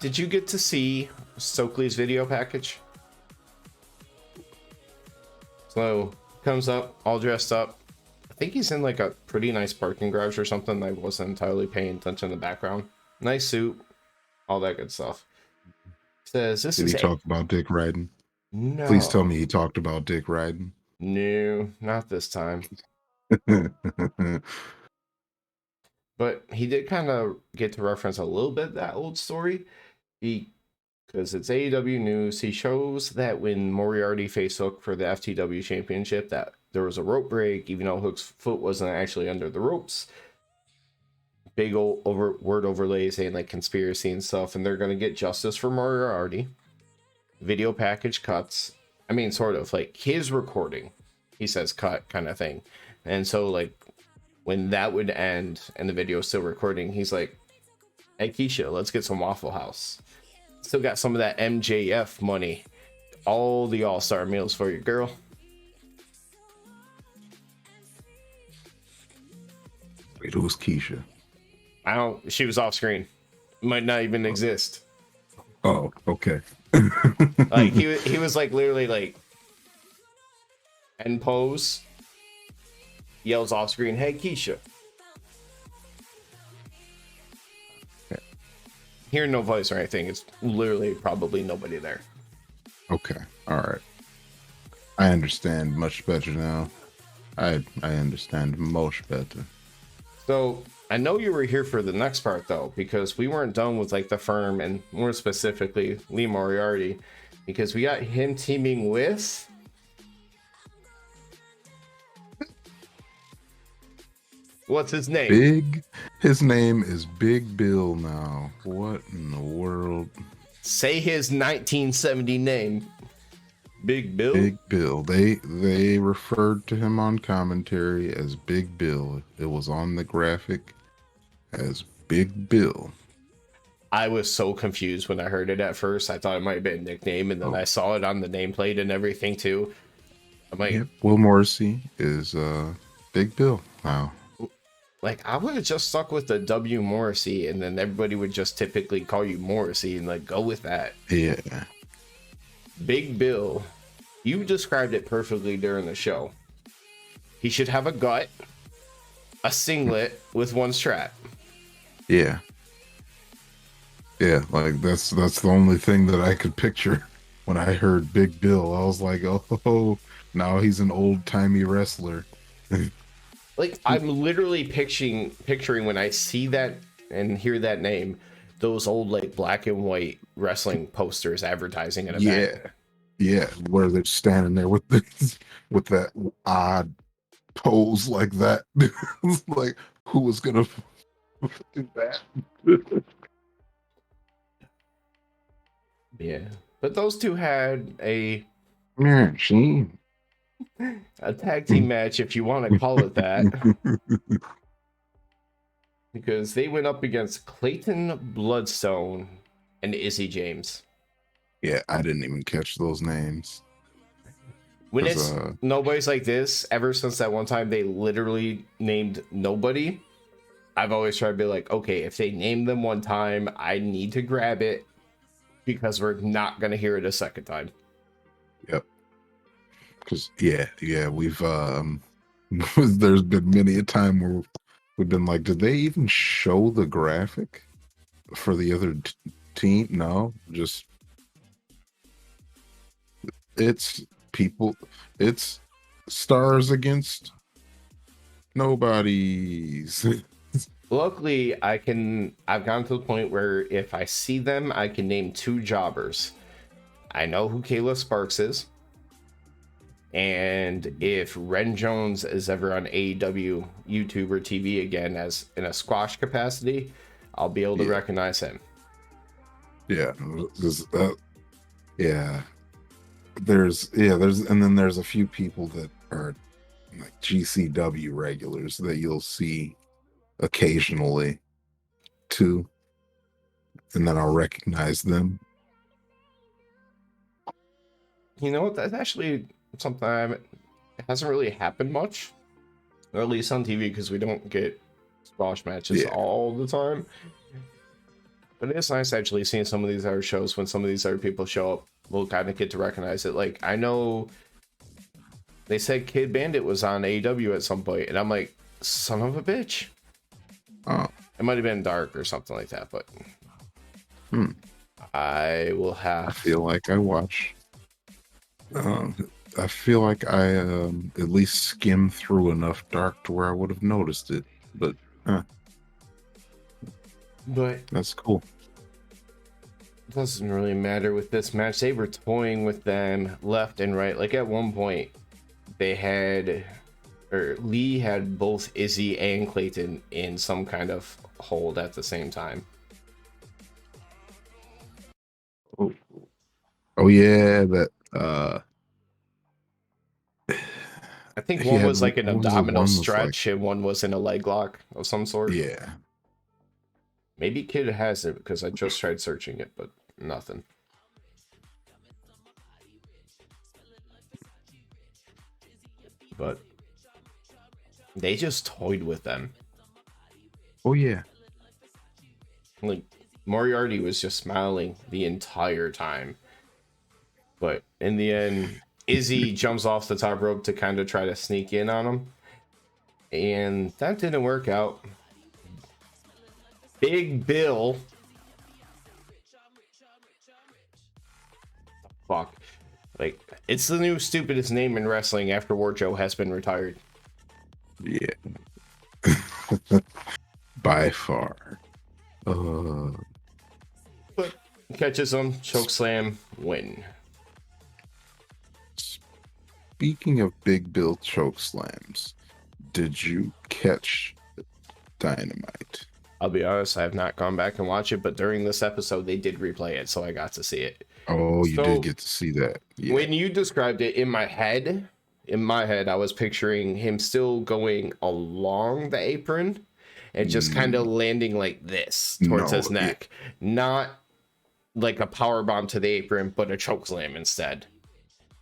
did you get to see Stokely's video package? So comes up all dressed up. I think he's in like a pretty nice parking garage or something. I wasn't entirely paying attention in the background. Nice suit, all that good stuff. Says this Did is he talk about dick riding? no. Please tell me he talked about dick riding. No, not this time. But he did kind of get to reference a little bit that old story. Because it's AEW news, he shows that when Moriarty faced Hook for the FTW championship, that there was a rope break, even though Hook's foot wasn't actually under the ropes. Big old word overlay saying like conspiracy and stuff, and they're going to get justice for Moriarty. Video package cuts. I mean, sort of like his recording. He says cut kind of thing. And so like when that would end and the video is still recording, he's like, hey Keisha, let's get some Waffle House. Still got some of that MJF money. All the all-star meals for your girl. Wait, who's Keisha? She was off screen. Might not even exist. Oh, okay. Like he was like literally like end pose, yells off screen, hey Keisha. Hearing no voice or anything, it's literally probably nobody there. Okay, all right. I understand much better now. I understand much better. So I know you were here for the next part though, because we weren't done with like the firm and more specifically Lee Moriarty, because we got him teaming with what's his name? His name is Big Bill now. What in the world? Say his 1970 name. Big Bill? Big Bill. They referred to him on commentary as Big Bill. It was on the graphic as Big Bill. I was so confused when I heard it at first. I thought it might have been a nickname, and then I saw it on the nameplate and everything too. I'm like, yep. Will Morrissey is Big Bill now. Like, I would have just stuck with the W Morrissey, and then everybody would just typically call you Morrissey and like go with that. Yeah. Big Bill, you described it perfectly during the show. He should have a gut, a singlet with one strap. Yeah. Yeah, like that's the only thing that I could picture when I heard Big Bill. I was like, oh, now he's an old-timey wrestler. Like, I'm literally picturing when I see that and hear that name, those old like black and white wrestling posters advertising an event. Yeah, where they're standing there with with that odd pose like that. Like, who was gonna do that? Yeah, but those two had a tag team match, if you want to call it that. Because they went up against Clayton Bloodstone and Izzy James. Yeah, I didn't even catch those names. When it's nobody's like this, ever since that one time they literally named nobody, I've always tried to be like, okay, if they name them one time, I need to grab it because we're not going to hear it a second time. Yep. Because, yeah, we've, there's been many a time where we've been like, did they even show the graphic for the other team? No, just it's people, it's stars against nobodies. Luckily, I've gotten to the point where if I see them, I can name two jobbers. I know who Kayla Sparks is. And if Ren Jones is ever on AEW, YouTube, or TV again as in a squash capacity, I'll be able to recognize him. Yeah. There's and then there's a few people that are like GCW regulars that you'll see occasionally too, and then I'll recognize them. You know what? That's actually something it hasn't really happened much, or at least on TV, because we don't get squash matches all the time. But it's nice actually seeing some of these other shows when some of these other people show up. We'll kind of get to recognize it. Like, I know they said Kid Bandit was on AEW at some point, and I'm like, son of a bitch. Oh. It might have been Dark or something like that, but I will have. I feel like I watch. I feel like I at least skimmed through enough Dark to where I would have noticed it, but that's cool. It doesn't really matter with this match. They were toying with them left and right. Like at one point, they had, or Lee had both Izzy and Clayton in some kind of hold at the same time. Oh yeah, that I think one was like an abdominal stretch and one was in a leg lock of some sort. Yeah. Maybe Kid has it because I just tried searching it, but nothing. But they just toyed with them. Oh yeah. Like Moriarty was just smiling the entire time. But in the end, Izzy jumps off the top rope to kind of try to sneak in on him. And that didn't work out. Big Bill. Fuck. Like, it's the new stupidest name in wrestling after War Joe has been retired. Yeah. By far. But catches him, choke slam, win. Speaking of Big Bill choke slams, did you catch Dynamite? I'll be honest, I have not gone back and watched it, but during this episode, they did replay it, so I got to see it. Oh, you did get to see that. Yeah. When you described it in my head, I was picturing him still going along the apron and just kind of landing like this towards his neck. Not like a power bomb to the apron, but a choke slam instead.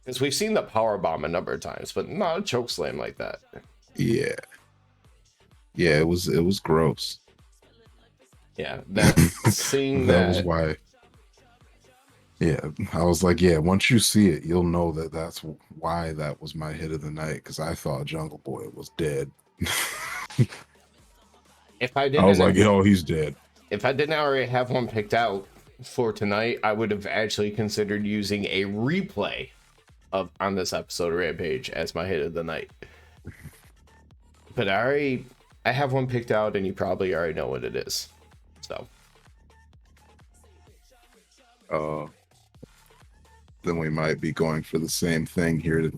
Because we've seen the power bomb a number of times, but not a choke slam like that. Yeah. Yeah, it was gross. Yeah, that seeing that was why. Yeah, I was like, yeah, once you see it, you'll know that that's why that was my hit of the night, because I thought Jungle Boy was dead. If I didn't, I was like, yo, he's dead. If I didn't already have one picked out for tonight, I would have actually considered using a replay on this episode of Rampage as my hit of the night. But I have one picked out, and you probably already know what it is. So. Then we might be going for the same thing here